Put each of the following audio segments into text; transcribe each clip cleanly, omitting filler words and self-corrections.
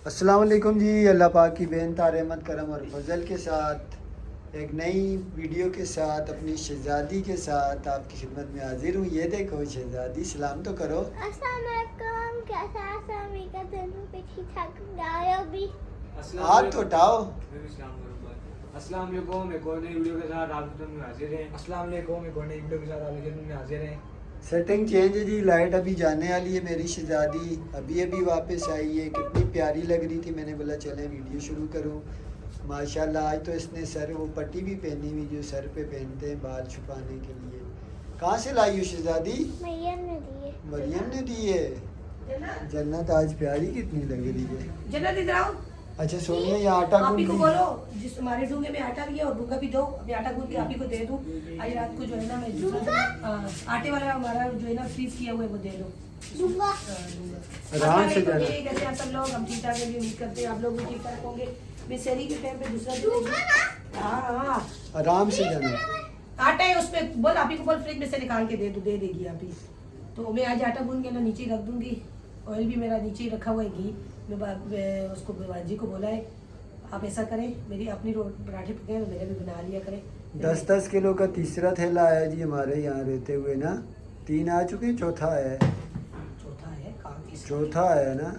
अस्सलाम वालेकुम जी। अल्लाह पाक की बेनता रहमत करम और फजल के साथ एक नई वीडियो के साथ अपनी शहज़ादी के साथ आपकी खिदमत में हाजिर हूँ। ये देखो शहज़ादी, सलाम तो करो। अस्सलाम वालेकुम, कैसा है? ठीक ठाक आया भी। हाथ तो उठाओ। अस्सलाम वालेकुम, एक और नई वीडियो के साथ आपकी खिदमत में हाजिर हैं। अस्सलाम वालेकुम, एक और नई वीडियो के साथ आपकी खिदमत में हाजिर हैं। सेटिंग चेंज है जी, लाइट अभी जाने वाली है। मेरी शहज़ादी अभी अभी वापस आई है, कितनी प्यारी लग रही थी। मैंने बोला चलें वीडियो शुरू करूँ। माशाल्लाह आज तो इसने सर वो पट्टी भी पहनी हुई जो सर पे पहनते हैं बाल छुपाने के लिए। कहाँ से लाई हो शहज़ादी? मरियम ने दी है। मरियम ने दी है। जन्नत आज प्यारी कितनी लग रही है। जन्नत इधर आओ। अच्छा सोनिया, ये आटा आप ही गूंद को दी। बोलो जिस हमारे डूंगे में आटा भी है और डूंगा भी दो। अभी आटा गूंद के आप ही को दे दूं। आज रात को जो है ना मैं आटे वाला हमारा जो है ना फ्रीज किया हुआ है वो दे दो। दूंगा। आराम से जाना। कैसे आप सब लोग, हम ठीक ठाक हैं, उम्मीद करते हैं आप लोग भी ठीक ठाक होंगे। मैं शहरी के टाइम पे दूसरा दूंगा ना। हाँ आराम से जाना। आटा है उसमें, बोल आप ही को बोल फ्रिज में से निकाल के दे दो, दे देगी आप ही। तो मैं आज आटा गूंद के ना नीचे रख दूंगी। ऑयल भी मेरा नीचे ही रखा हुआ है, घी। मैं उसको बाजी को बोला है आप ऐसा करें, मेरी अपनी पराठे पके तो मेरे भी बना लिया करें। 10-10 किलो का तीसरा थैला आया जी हमारे यहाँ रहते हुए ना। 3 आ चुके, चौथा है। चौथा है काम किस चौथा है ना,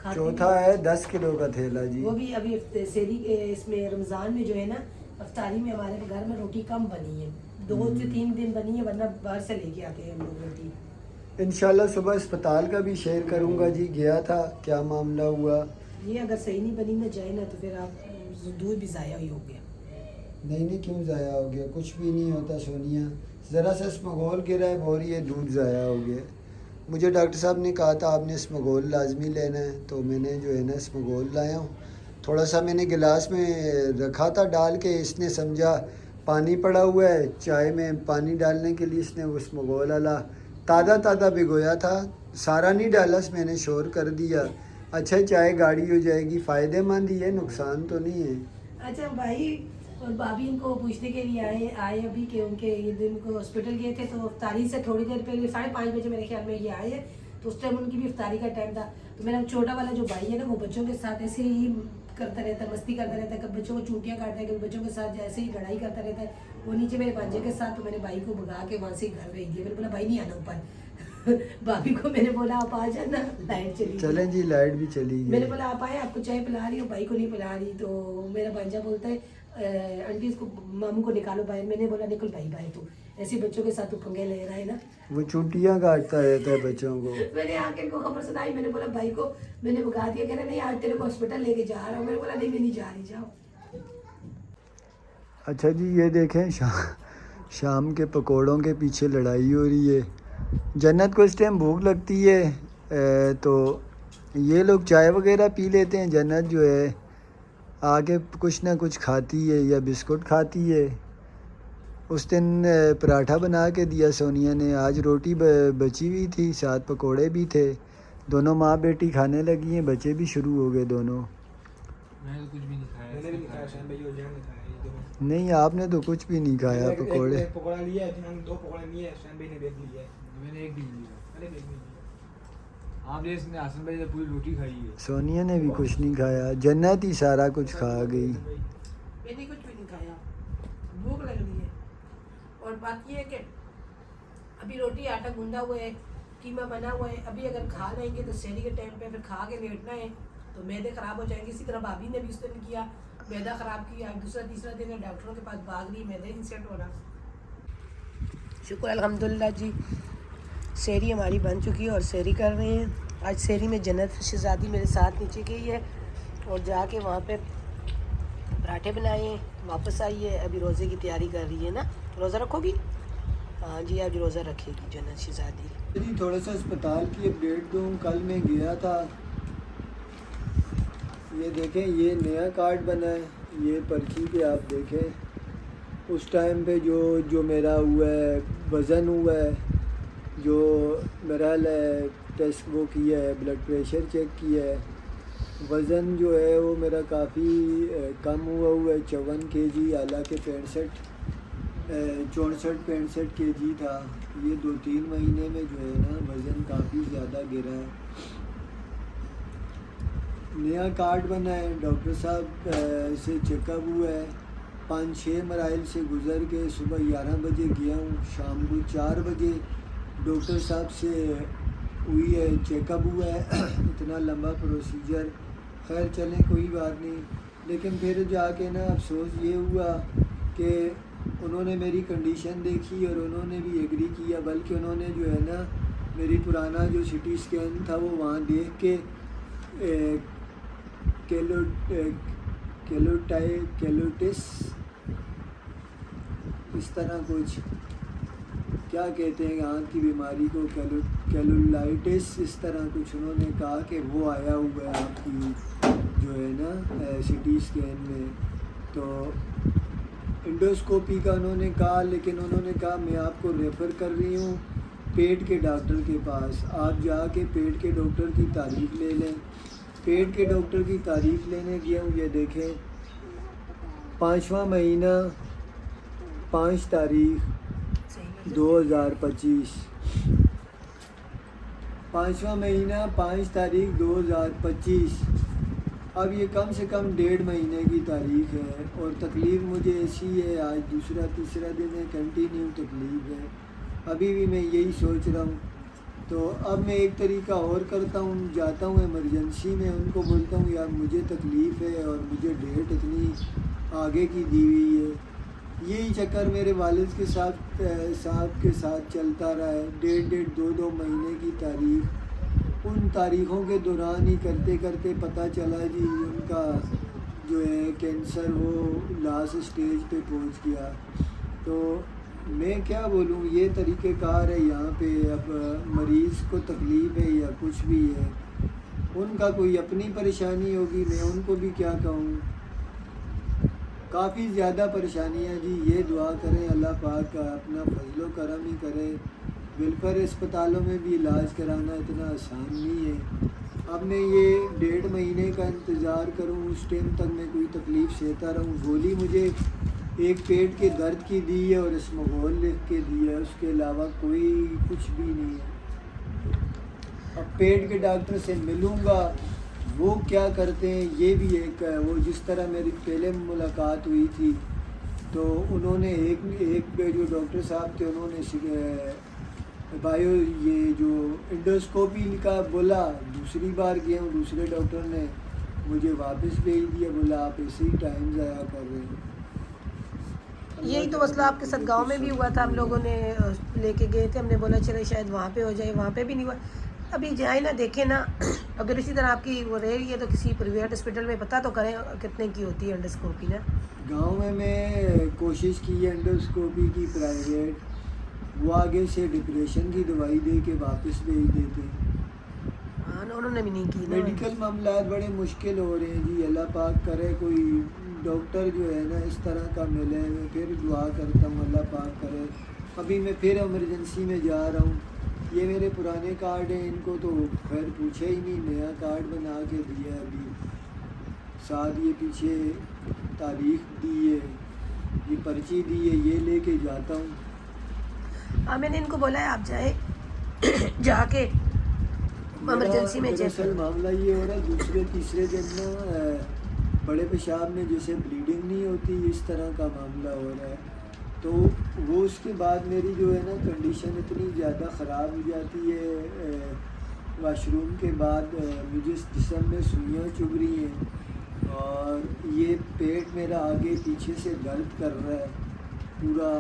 खाते चौथा नहीं। है 10 किलो का थैला जी। वो भी अभी सेरी इसमें रमजान में जो है ना अफ्तारी में हमारे घर में रोटी कम बनी है, 2 से 3 दिन बनी है, वरना बाहर से लेके आते हैं हम लोग रोटी। इंशाल्लाह सुबह अस्पताल का भी शेयर करूँगा जी। गया था, क्या मामला हुआ। ये अगर सही नहीं बनी ना जाए ना तो फिर आप दूध भी ज़ाया ही हो गया। नहीं क्यों ज़ाया हो गया, कुछ भी नहीं होता सोनिया। ज़रा सा स्मगोल गिरा है, बोल रही है दूध ज़ाया हो गया। मुझे डॉक्टर साहब ने कहा था आपने स्मगोल लाजमी लेना है, तो मैंने जो है ना स्मगोल लाया हूँ। थोड़ा सा मैंने गिलास में रखा था डाल के, इसने समझा पानी पड़ा हुआ है, चाय में पानी डालने के लिए इसने वो स्मगोल वाला ताज़ा भिगोया था, सारा नहीं डाला, मैंने शोर कर दिया। अच्छा चाय गाढ़ी हो जाएगी, फ़ायदेमंद ही है, नुकसान तो नहीं है। अच्छा भाई और भाभी इनको पूछने के लिए आए अभी कि उनके ये दिन को हॉस्पिटल गए थे, तो इफ्तारी से थोड़ी देर पहले 5:30 बजे मेरे ख्याल में ये आए हैं। तो उस टाइम उनकी भी इफ्तारी का टाइम था। तो मेरा छोटा वाला जो भाई है ना वो बच्चों के साथ ऐसे ही करता रहता है, मस्ती करता रहता है, कभी बच्चों को चूटियाँ काटता है, कभी बच्चों के साथ जैसे ही लड़ाई करता रहता है। वो नीचे मेरे भांजे के साथ, तो मैंने भाई को भगा के वहाँ से घर भेज दिया। मैंने बोला भाई नहीं आना ऊपर। भाभी को मैंने बोला आप आ जाना, लाइट चली चले जी, लाइट भी चली मैंने गई। बोला आप आए, आपको चाय पिला रही हूँ, भाई को नहीं पिला रही। तो मेरा भांजा बोलता है आंटी इसको मामू को निकालो बाहर। मैंने बोला निकल भाई बाहर, तू ऐसे बच्चों के साथ तू पंगे ले रहा है ना। वो चूटियाँ काटता रहता है बच्चों को। मैंने आके इनको खबर सुनाई, मैंने बोला भाई को मैंने भगा दिया। कह रहा नहीं आज तेरे को हॉस्पिटल लेके जा रहा हूँ। मैंने बोला नहीं मैं नहीं जा रही, जाओ। अच्छा जी ये देखें, शाम के पकोड़ों के पीछे लड़ाई हो रही है। जन्नत को इस टाइम भूख लगती है तो ये लोग चाय वगैरह पी लेते हैं। जन्नत जो है आगे कुछ ना कुछ खाती है या बिस्कुट खाती है। उस दिन पराठा बना के दिया सोनिया ने, आज रोटी बची हुई थी, साथ पकोड़े भी थे। दोनों माँ बेटी खाने लगी हैं, बच्चे भी शुरू हो गए दोनों। मैंने तो कुछ भी नहीं खाया। मैंने भी नहीं खाया, शान भाई और जान ने खाया ये दोनों। नहीं आपने तो कुछ भी नहीं खाया। पकोड़े एक पकोड़ा लिया है, हम 2 पकोड़े लिए हैं, शान भाई ने एक लिया है, मैंने एक भी लिया। मैंने एक नहीं लिया। आप जैसे हासन भाई ने पूरी रोटी खाई है। सोनिया ने भी कुछ नहीं खाया, जन्नत ही सारा कुछ खा गई। मैंने कुछ भी नहीं खाया, भूख लग रही है। और बात ये है कि अभी रोटी आटा गूंदा हुआ है, कीमा बना हुआ है। अभी अगर खा लेंगे तो शहरी के टाइम पे फिर खा के लेटना है तो मैदे ख़राब हो जाएंगे। इसी तरह भाभी ने भी उस दिन किया, मैदा ख़राब किया। दूसरा तीसरा दिन है डॉक्टरों के पास भाग रही, मैदे नहीं सेट हो रहा। शुक्र अल्हम्दुलिल्लाह जी, शहरी हमारी बन चुकी है और शहरी कर रहे हैं। आज शहरी में जन्नत शहज़ादी मेरे साथ नीचे गई है और जाके वहाँ पे पराठे बनाए हैं, वापस आई है। अभी रोज़े की तैयारी कर रही है ना। रोज़ा रखोगी? हाँ जी आज रोज़ा रखेगी जन्नत शहज़ादी। जी थोड़ा सा अस्पताल की अपडेट दूँ। कल मैं गया था, ये देखें ये नया कार्ड बना है, ये पर्ची पे आप देखें। उस टाइम पे जो मेरा हुआ है वज़न हुआ है, जो मेरा टेस्ट वो किया है, ब्लड प्रेशर चेक किया है, वज़न जो है वो मेरा काफ़ी कम हुआ है 54 kg, हालांकि 64-65 kg था। ये 2-3 महीने में जो है ना वज़न काफ़ी ज़्यादा गिरा है। नया कार्ड बना है, डॉक्टर साहब से चेकअप हुआ है, 5-6 मराइल से गुज़र के सुबह 11 बजे गया हूँ, शाम को 4 बजे डॉक्टर साहब से हुई है, चेकअप हुआ है। इतना लंबा प्रोसीजर, खैर चलें कोई बात नहीं। लेकिन फिर जाके ना अफसोस ये हुआ कि उन्होंने मेरी कंडीशन देखी और उन्होंने भी एग्री किया, बल्कि उन्होंने जो है ना मेरी पुराना जो सिटी स्कैन था वो वहाँ देख के केलोटिस इस तरह कुछ क्या कहते हैं आँख की बीमारी को, कैलोलाइटिस इस तरह कुछ, उन्होंने कहा कि वो आया हुआ है आपकी जो है ना सिटी स्कैन में। तो इंडोस्कोपी का उन्होंने कहा, लेकिन उन्होंने कहा मैं आपको रेफ़र कर रही हूँ पेट के डॉक्टर के पास, आप जाके पेट के डॉक्टर की तारीख ले लें। पेट के डॉक्टर की तारीख लेने गया हूँ, ये देखें 5वां महीना 5 तारीख 2025, 5वां महीना 5 तारीख 2025। अब ये कम से कम 1.5 महीने की तारीख है और तकलीफ़ मुझे ऐसी है, आज दूसरा तीसरा दिन है, कंटिन्यू तकलीफ़ है। अभी भी मैं यही सोच रहा हूँ। तो अब मैं एक तरीका और करता हूँ, जाता हूँ इमरजेंसी में, उनको बोलता हूँ यार मुझे तकलीफ़ है और मुझे डेट इतनी आगे की दी हुई है। यही चक्कर मेरे वालिद के साथ साहब के साथ चलता रहा है, 1.5 2 महीने की तारीख। उन तारीख़ों के दौरान ही करते करते पता चला जी उनका जो है कैंसर वो लास्ट स्टेज पे पहुंच गया। तो मैं क्या बोलूँ, ये तरीक़ेकार है यहाँ पे। अब मरीज़ को तकलीफ़ है या कुछ भी है, उनका कोई अपनी परेशानी होगी, मैं उनको भी क्या कहूँ। काफ़ी ज़्यादा परेशानियाँ जी। ये दुआ करें अल्लाह पाक अपना फजलो करम ही करे। वेलफेयर अस्पतालों में भी इलाज कराना इतना आसान नहीं है। अब मैं ये 1.5 महीने का इंतज़ार करूँ, उस टाइम तक मैं कोई तकलीफ़ सहता रहूँ। गोली मुझे एक पेट के दर्द की दी है और स्मोगोल लिख के दी है, उसके अलावा कोई कुछ भी नहीं है। अब पेट के डॉक्टर से मिलूँगा, वो क्या करते हैं ये भी एक, वो जिस तरह मेरी पहले मुलाकात हुई थी तो उन्होंने एक जो डॉक्टर साहब थे उन्होंने बायो ये जो इंडोस्कोपी का बोला। दूसरी बार गया हूँ, दूसरे डॉक्टर ने मुझे वापस भेज दिया, बोला आप ऐसे ही टाइम ज़ाया कर रहे हैं। यही तो मसला आपके साथ गांव में भी हुआ था, हम लोगों ने लेके गए थे, हमने बोला चले शायद वहाँ पे हो जाए, वहाँ पे भी नहीं हुआ। अभी जाए ना देखें ना, अगर इसी तरह आपकी वो रह रही है तो किसी प्राइवेट हॉस्पिटल में पता तो करें कितने की होती है एंडोस्कोपी ना। गांव में मैं कोशिश की है एंडोस्कोपी की प्राइवेट, वो आगे से डिप्रेशन की दवाई दे के वापस भेज देते हैं। हाँ ना, उन्होंने भी नहीं की ना। मेडिकल मामला बड़े मुश्किल हो रहे हैं जी। अल्लाह पाक करे कोई डॉक्टर जो है ना इस तरह का मिले। मैं फिर दुआ करता हूँ अल्लाह पाक करे। अभी मैं फिर इमरजेंसी में जा रहा हूँ। ये मेरे पुराने कार्ड हैं, इनको तो खैर पूछे ही नहीं, नया कार्ड बना के दिया है अभी। साथ ये पीछे तारीख दी है, ये पर्ची दी है, ये लेके जाता हूँ। हाँ मैंने इनको बोला है आप जाए जाके इमरजेंसी में चेक दरअसल मामला ये हो रहा है, दूसरे तीसरे दिन ना बड़े पेशाब में जैसे ब्लीडिंग नहीं होती, इस तरह का मामला हो रहा है। तो वो उसके बाद मेरी जो है ना कंडीशन इतनी ज़्यादा ख़राब हो जाती है, वाशरूम के बाद मुझे जिस्म में सुइयाँ चुभ रही हैं और ये पेट मेरा आगे पीछे से दर्द कर रहा है, पूरा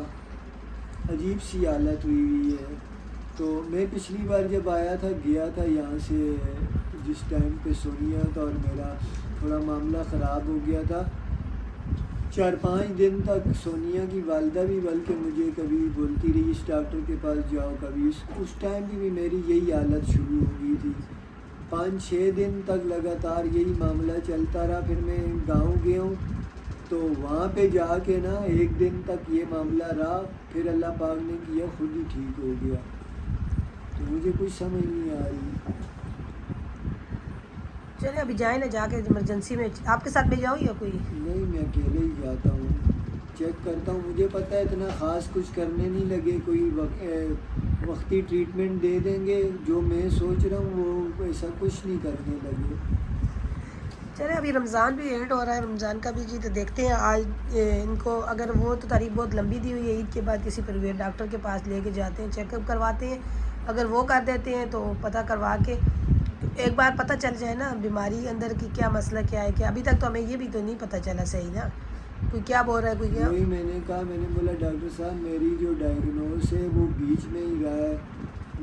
अजीब सी हालत हुई हुई है। तो मैं पिछली बार जब आया था, गया था यहाँ से जिस टाइम पे सोनिया था और मेरा थोड़ा मामला ख़राब हो गया था, 4-5 दिन तक सोनिया की वालदा भी बल्कि मुझे कभी बोलती रही इस डॉक्टर के पास जाओ, कभी उस टाइम भी मेरी यही हालत शुरू हो गई थी। 5-6 दिन तक लगातार यही मामला चलता रहा। फिर मैं गांव गया हूँ तो वहाँ पे जाके ना एक दिन तक ये मामला रहा, फिर अल्लाह पाक ने किया खुद ही ठीक हो गया। तो मुझे कुछ समझ नहीं आ रही। चले अभी जाए ना, जाके इमरजेंसी में आपके साथ में जाऊँ या कोई? नहीं, मैं अकेले ही जाता हूँ, चेक करता हूँ। मुझे पता है इतना ख़ास कुछ करने नहीं लगे, कोई वक्ती ट्रीटमेंट दे देंगे। जो मैं सोच रहा हूँ वो ऐसा कुछ नहीं करने लगे। चले अभी रमज़ान भी एंड हो रहा है, रमज़ान का भी जी तो देखते हैं आज इनको, अगर वो तो तारीख बहुत लंबी दी हुई है, ईद के बाद किसी प्राइवेट डॉक्टर के पास लेके जाते हैं, चेकअप करवाते हैं। अगर वो कर देते हैं तो पता करवा के एक बार पता चल जाए ना बीमारी अंदर की क्या मसला क्या है, क्या अभी तक तो हमें ये भी तो नहीं पता चला सही ना, कोई क्या बोल रहा है कोई क्या। वही मैंने कहा, मैंने बोला डॉक्टर साहब मेरी जो डायग्नोस है वो बीच में ही रहा है।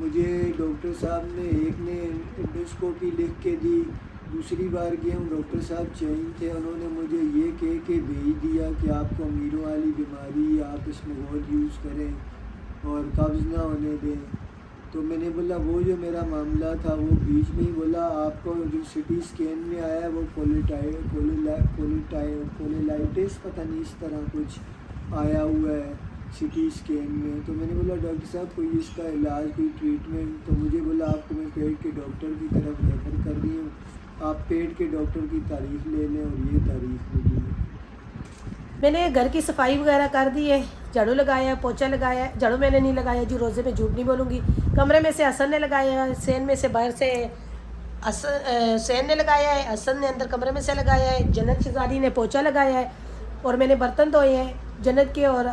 मुझे डॉक्टर साहब ने एक ने एंडोस्कोपी लिख के दी, दूसरी बार गया हूँ डॉक्टर साहब चेंज थे, उन्होंने मुझे ये कह के भेज दिया कि आपको अमीरों वाली बीमारी, आप इसमें बहुत यूज़ करें और कब्ज़ ना होने दें। तो मैंने बोला वो जो मेरा मामला था वो बीच में ही बोला आपको जो सिटी स्कैन में आया वो कोलेलाइटिस पता नहीं इस तरह कुछ आया हुआ है सिटी स्कैन में। तो मैंने बोला डॉक्टर साहब कोई इसका इलाज कोई ट्रीटमेंट, तो मुझे बोला आपको मैं पेट के डॉक्टर की तरफ रेफ़र कर रही हूँ, आप पेट के डॉक्टर की तारीख ले लें, और ये तारीख मिली है। मैंने घर की सफाई वगैरह कर दी है, झाड़ू लगाया, पोछा लगाया, झाड़ू मैंने नहीं लगाया जी, रोज़े में झूठ नहीं बोलूँगी। कमरे में से हसन ने लगाया, सैन में से बाहर से सैन ने लगाया है, हसन ने अंदर कमरे में से लगाया है, जन्नत शहजादी ने पोछा लगाया है, और मैंने बर्तन धोए हैं जन्नत के। और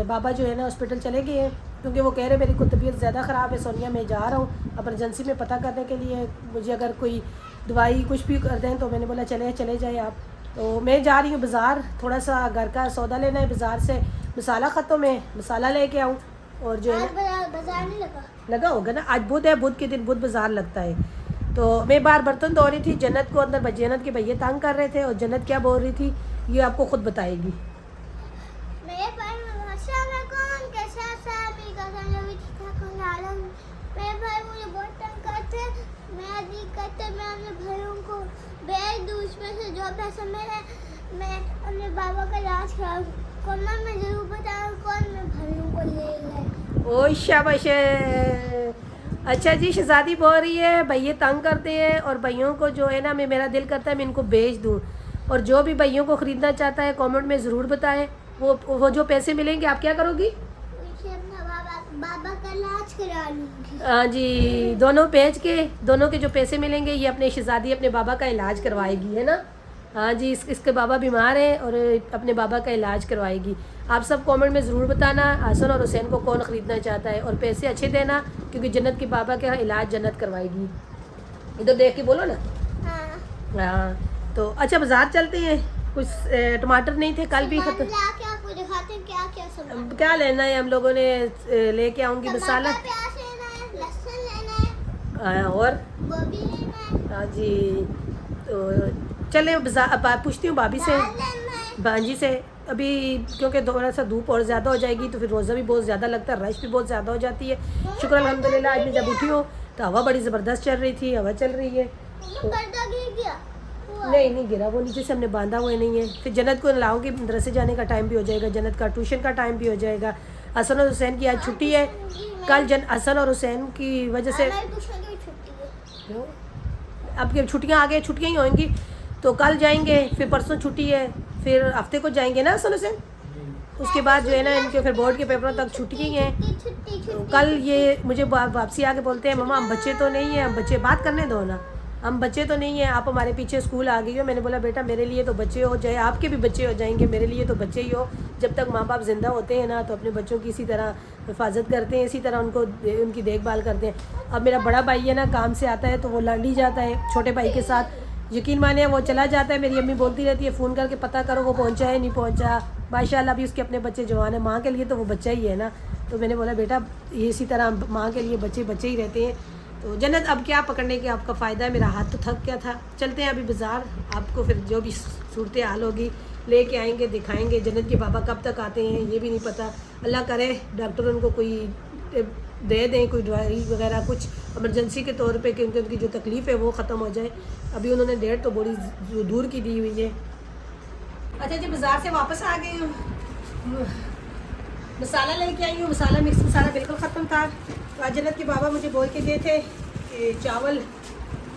बाबा जो है ना हॉस्पिटल चले गए हैं क्योंकि वो कह रहे मेरी को तबीयत ज़्यादा ख़राब है सोनिया, मैं जा रहा हूँ एमरजेंसी में पता करने के लिए, मुझे अगर कोई दवाई कुछ भी कर दें। तो मैंने बोला चले जाए आप। तो मैं जा रही हूँ बाज़ार, थोड़ा सा घर का सौदा लेना है, बाज़ार से मसाला ख़त्म है, मसाला लेके आऊँ। और जो है बाजार नहीं लगा होगा ना, आज बुध है, बुध के दिन बुध बाज़ार लगता है। तो मैं बाहर बर्तन धो रही थी, जन्नत को अंदर जन्नत के भैया तंग कर रहे थे, और जन्नत क्या बोल रही थी ये आपको खुद बताएगी। मेरे भाई मुझे बहुत तंग करते, मैं अधिक करते, मैं अपने भाइयों को भेज दूँ, उसमें से जो पैसा मेरे मैं अपने बाबा का इलाज कराऊँ। कॉमन में जरूर बताऊँ कौन मैं भाइयों को ले गए। ओ शाबाश। अच्छा जी, शहजादी बोल रही है भैया तंग करते हैं, और भैयों को जो है ना मैं मेरा दिल करता है मैं इनको भेज दूँ, और जो भी भैयों को ख़रीदना चाहता है कमेंट में ज़रूर बताएं। वो जो पैसे मिलेंगे आप क्या करोगी? बाबा का इलाज करा लूँगी। हाँ जी, दोनों भेज के दोनों के जो पैसे मिलेंगे ये अपने शहजादी अपने बाबा का इलाज करवाएगी, है ना। हाँ जी, इसके बाबा बीमार हैं और अपने बाबा का इलाज करवाएगी। आप सब कमेंट में ज़रूर बताना हसन और हुसैन को कौन ख़रीदना चाहता है, और पैसे अच्छे देना क्योंकि जन्नत के बाबा का इलाज जन्नत करवाएगी। इधर देख के बोलो ना। हाँ तो अच्छा बाज़ार चलते हैं, कुछ टमाटर नहीं थे कल भी खत्म। क्या लेना है हम लोगों ने लेके आऊँगी मसाला, और हाँ जी। तो चले बाजार पूछती हूँ भाभी से, भांजी से अभी, क्योंकि थोड़ा सा धूप और ज़्यादा हो जाएगी तो फिर रोज़ा भी बहुत ज़्यादा लगता है, रश भी बहुत ज़्यादा हो जाती है। शुक्र अल्हम्दुलिल्लाह आज मैं जब उठी हूँ तो हवा बड़ी ज़बरदस्त चल रही थी, हवा चल रही है। तो नहीं गिरा, वो नीचे से हमने बांधा हुआ नहीं है। फिर जन्नत को लाऊंगी, मदरसे जाने का टाइम भी हो जाएगा, जन्नत का ट्यूशन का टाइम भी हो जाएगा। हसन और हुसैन की आज छुट्टी है, कल हसन और हुसैन की वजह से अब की छुट्टियाँ आ गई, छुट्टियाँ ही होंगी तो कल जाएंगे, फिर परसों छुट्टी है, फिर हफ्ते को जाएंगे ना हसन हुसैन। उसके बाद जो है ना इनके फिर बोर्ड के पेपरों तक छुट्टी ही है। तो कल ये मुझे वापसी आके बोलते हैं मम्मा हम बच्चे तो नहीं हैं, हम बच्चे बात करने दो ना, हम बच्चे तो नहीं हैं, आप हमारे पीछे स्कूल आ गई हो। मैंने बोला बेटा मेरे लिए तो बच्चे हो, चाहे आपके भी बच्चे हो जाएंगे, मेरे लिए तो बच्चे ही हो। जब तक माँ बाप ज़िंदा होते हैं ना तो अपने बच्चों की इसी तरह हिफाजत करते हैं, इसी तरह उनकी देखभाल करते हैं। अब मेरा बड़ा भाई है ना काम से आता है तो वो लांडी जाता है छोटे भाई के साथ, यकीन मानिए वो चला जाता है। मेरी अम्मी बोलती रहती है फ़ोन करके पता करो वो पहुँचा है नहीं पहुँचा। माशाल्लाह भी उसके अपने बच्चे जवान है, माँ के लिए तो वो बच्चा ही है ना। तो मैंने बोला बेटा ये इसी तरह माँ के लिए बच्चे ही रहते हैं। तो जन्नत अब क्या पकड़ने के आपका फ़ायदा है, मेरा हाथ तो थक गया था। चलते हैं अभी बाज़ार, आपको फिर जो भी सूरत हाल होगी लेके आएंगे, दिखाएंगे। जन्नत के बाबा कब तक आते हैं ये भी नहीं पता, अल्लाह करे डॉक्टर उनको कोई दे दें, कोई दवाई वगैरह कुछ इमरजेंसी के तौर पे, क्योंकि उनकी जो तकलीफ़ है वो ख़त्म हो जाए। अभी उन्होंने डेट तो बड़ी दूर की दी हुई है। अच्छा जी, बाज़ार से वापस आ गई हूँ, मसाला लेके आई हूँ, मसाला मिक्स मसाला बिल्कुल ख़त्म था। तो आज जन्नत के बाबा मुझे बोल के गए थे कि चावल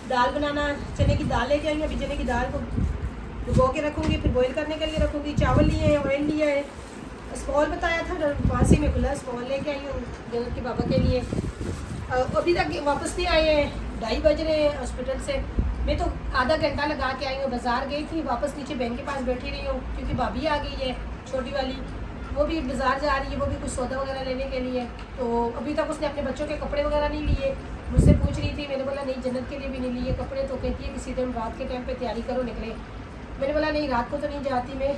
दाल बनाना, चने की दाल लेके आई हूँ। अभी चने की दाल को भिगो के रखूँगी, फिर बॉईल करने के लिए रखूँगी। चावल लिए हैं, ऑयल लिया है, स्पॉल बताया था वहाँ से मैं खुला स्पॉल लेके आई हूँ जन्नत के बाबा के लिए। अभी तक वापस नहीं आए हैं, 2:30 बज रहे हैं हॉस्पिटल से। मैं तो आधा घंटा लगा के आई हूँ, बाजार गई थी, वापस नीचे बैंक के पास बैठी रही हूँ क्योंकि भाभी आ गई है छोटी वाली, वो भी बाजार जा रही है, वो भी कुछ सौदा वगैरह लेने के लिए। तो अभी तक उसने अपने बच्चों के कपड़े वगैरह नहीं लिए, मुझसे पूछ रही थी, मैंने बोला नहीं जन्नत के लिए भी नहीं लिए कपड़े। तो कहती है कि सीधे हम रात के टाइम पे तैयारी करो निकले। मैंने बोला नहीं रात को तो नहीं जाती मैं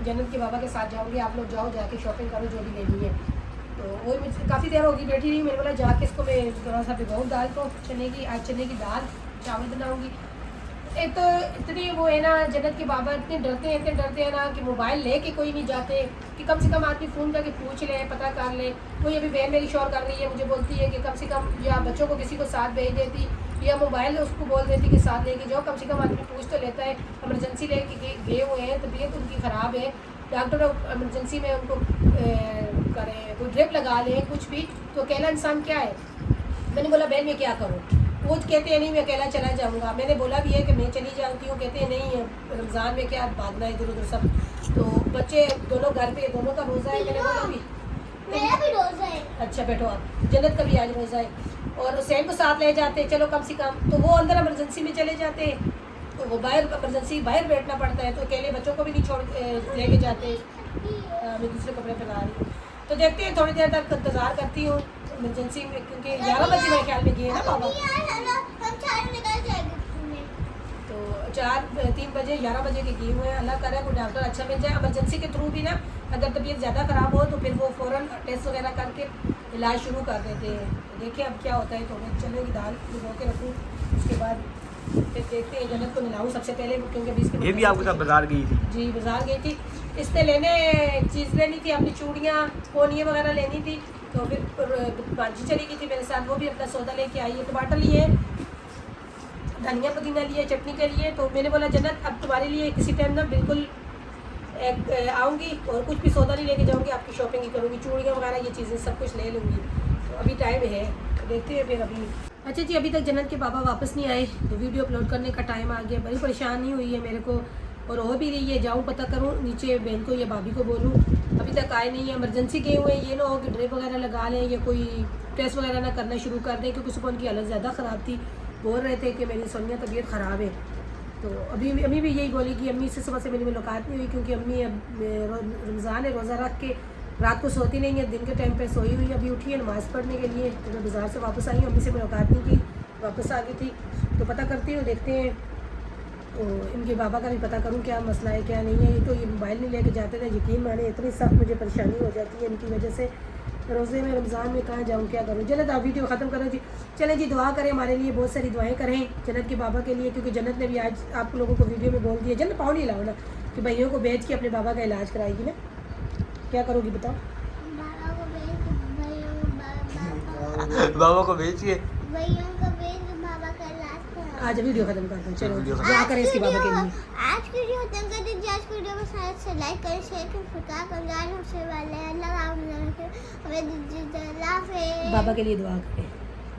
जन्नत के बाबा के साथ जाऊँगी, आप लोग जाओ जाके शॉपिंग करो जो भी लेनी है। तो वही मुझे काफ़ी देर होगी बैठी रही, मैंने बोला जाके इसको मैं थोड़ा सा भिगोऊँ दाल को, आज चने की दाल चावल बनाऊँगी। एक तो इतनी वो है ना जन्नत के बाबा इतने डरते हैं ना कि मोबाइल लेके कोई नहीं जाते कि कम से कम आदमी फ़ोन करके पूछ ले, पता कर ले। वही अभी बहन मेरी शोर कर रही है, मुझे बोलती है कि कम से कम या बच्चों को किसी को साथ भेज देती या मोबाइल उसको बोल देती कि साथ लेके जाओ, कम से कम आदमी पूछ तो लेता है। इमरजेंसी लेके गए हुए हैं, तबीयत उनकी ख़राब है, डॉक्टर इमरजेंसी में उनको करें कोई ड्रिप लगा लें कुछ भी, तो अकेला इंसान क्या है। मैंने बोला बहन मैं क्या करूँ, वो कहते हैं नहीं मैं अकेला चला जाऊँगा। मैंने बोला भी है कि मैं चली जाती हूँ, कहते हैं नहीं रमज़ान में क्या भागना इधर उधर सब। तो बच्चे दोनों घर पे, दोनों का रोज़ा है। मैंने बोला भी मेरा भी रोज़ा है। अच्छा बैठो आप, जन्नत का भी आज रोज़ा है और हुसैन को साथ ले जाते चलो कम से कम, तो वो अंदर इमरजेंसी में चले जाते हैं, तो वो बाहर इमरजेंसी बाहर बैठना पड़ता है, तो अकेले बच्चों को भी नहीं छोड़ लेके जाते। मैं दूसरे कपड़े पहना रही हूँ, तो देखते हैं थोड़ी देर तक इंतज़ार करती हूँ इमरजेंसी में, क्योंकि 11 बजे मेरे ख्याल में गए ना बाबा, हम 4 निकल जाएंगे घूमने। तो 3 बजे 11 बजे के गए हुए हैं। अल्लाह करे कोई डॉक्टर अच्छा मिल जाए इमरजेंसी के थ्रू भी ना, अगर तबीयत ज़्यादा ख़राब हो तो फिर वो फ़ौरन टेस्ट वगैरह करके इलाज शुरू कर देते हैं। तो देखिए अब क्या होता है। तो मैं चने की दाल भिगो के रखूँ, उसके बाद फिर देखते हैं जन्नत को नहलाऊँ सबसे पहले, क्योंकि अभी इसके ये भी आपके साथ बाजार गई थी? जी बाजार गई थी, इससे लेने चीज़ लेनी थी, अपनी चूड़ियाँ पोनियाँ वगैरह लेनी थी। तो फिर बाजी चली गई थी मेरे साथ, वो भी अपना सौदा लेके आई है, टमाटर लिए, धनिया पुदीना लिए चटनी के लिए। तो मैंने बोला जन्नत अब तुम्हारे लिए किसी टाइम ना बिल्कुल आऊँगी और कुछ भी सौदा नहीं लेके जाऊँगी, आपकी शॉपिंग ही करूँगी, चूड़ियाँ वगैरह ये चीज़ें सब कुछ ले लूँगी। तो अभी टाइम है, तो देखते हैं फिर अभी। अच्छा जी अभी तक जन्नत के बाबा वापस नहीं आए, तो वीडियो अपलोड करने का टाइम आ गया। बड़ी परेशानी हुई है मेरे को और हो भी रही है, जाऊँ पता करूँ नीचे बहन को या भाभी को बोलूँ, अभी तक आए नहीं है। इमरजेंसी गए हुए हैं, ये ना हो कि ड्रिप वगैरह लगा लें या कोई टेस्ट वगैरह ना करना शुरू कर दें, क्योंकि सुबह उनकी हालत ज़्यादा ख़राब थी, बोल रहे थे कि मेरी सोनिया तबीयत ख़राब है। तो अभी अम्मी भी यही बोली कि अम्मी से सुबह से मेरी मुलाकात नहीं हुई, क्योंकि अम्मी अब रमज़ान है, रोज़ा रख के रात को सोती नहीं है, दिन के टाइम पे सोई हुई, अभी उठी है नमाज़ पढ़ने के लिए। तो मैं बाज़ार से वापस आई हूँ, अम्मी से मुलाकात नहीं की, वापस आ गई थी। तो पता करती हूँ, देखते हैं तो इनके बाबा का भी पता करूँ क्या मसला है क्या नहीं है। ये तो ये मोबाइल नहीं लेके जाते थे, यकीन माने इतनी सख्त मुझे परेशानी हो जाती है इनकी वजह से। रोज़े में रमज़ान में कहाँ जाऊँ क्या करूँ। चले तो वीडियो ख़त्म करो जी, चले जी दुआ करें हमारे लिए, बहुत सारी दुआएं करें जन्नत के बाबा के लिए, क्योंकि जन्नत ने भी आज आप लोगों को वीडियो में बोल दिया, जन्नत पाँव नहीं लाओ ना, कि भाइयों को भेज के अपने बाबा का इलाज कराएगी ना, क्या करोगी बताओ। बाबा को भेजिए, आज वीडियो खत्म कर दो, चलो वीडियो दुआ करें इसके बाबा के लिए। आज की वीडियो खत्म कर दीजिए। आज की वीडियो को शायद से लाइक करें, शेयर करें, फटा कर जान हमसे वाले अल्लाह हमें दीजिए। अल्लाह हाफ़िज़। बाबा के लिए दुआ करें,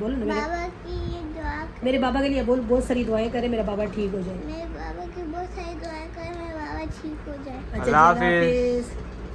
बोलो ना बाबा की ये दुआ, मेरे बाबा के लिए बोल, बहुत सारी दुआएं करें, मेरा बाबा ठीक हो जाए। मेरे बाबा की बहुत सारी दुआएं करें, मेरे बाबा ठीक हो जाए। अच्छा जी, अल्लाह अल्लाह हाफ़िज़। हाफ़िज़।